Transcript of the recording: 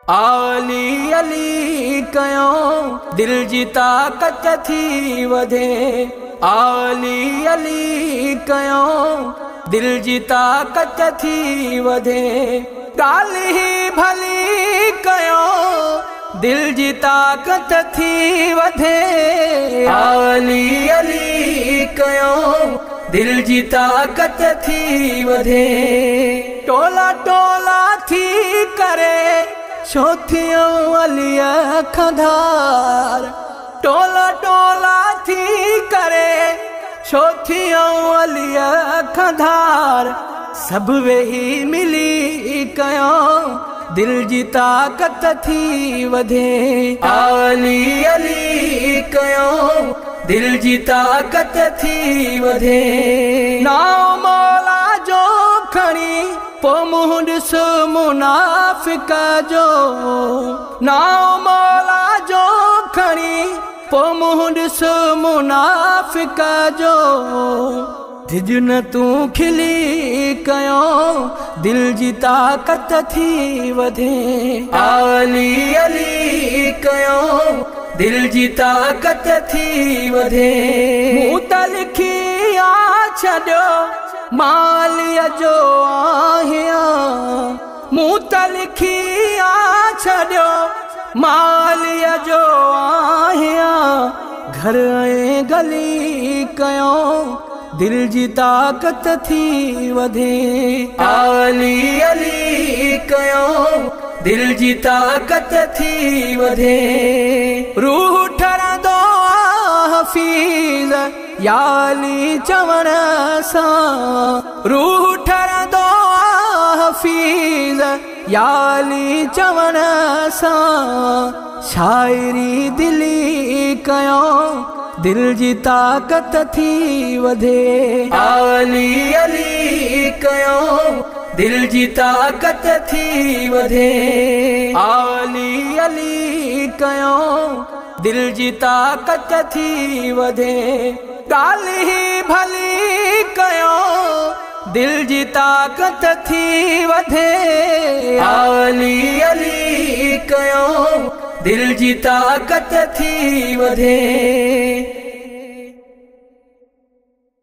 आली अली कयो दिल जी ताकत थी वधे। आली अली कयो दिल जी ताकत थी वधे। ॻाल्हि ही भली कयो दिल जी ताकत थी वधे। आली अली कयो दिल जी ताकत थी वधे। टोला टोला थी करे छो थियो अलिया खधार। टोला टोला थी करे छो थियो अलिया खधार। सब वेही मिली कयो दिल जी ताकत थी वधे। आली अली कयो दिल जी ताकत थी वधे। नाओ मौला जो खणी पो मुंह ॾिस मुनाफ़िक जो। नाओ मौला जो खणी पो मुंह ॾिस मुनाफ़िक जो। डिज न तूं खिली कयो दिल जी ताकत थी वधे। आली अली कयो दिल जी ताकत थी वधे। मूं त लिखी आ छॾियो मालीअ जो आहियां। मूं त लिखी आ छॾियो मालीअ जो आहियां। घर ऐं गली कयो दिल जी ताकत थी वधे। आली अली कयो दिल जी ताकत थी वधे। रूह ठरंदो हफ़ीज़ याली चवण सां। रूह ठरंदो हफ़ीज़ याली चवण सां। शाइरी दिली कयो दिल जी ताकत थी वधे। आली अली कयो दिल जी ताकत थी वधे। आली अली कयो दिल जी ताकत थी वधे। ॻाल्हि ही भली कयो दिल जी ताकत थी वधे। आली अली कयो दिल जी ताकत थी वधे।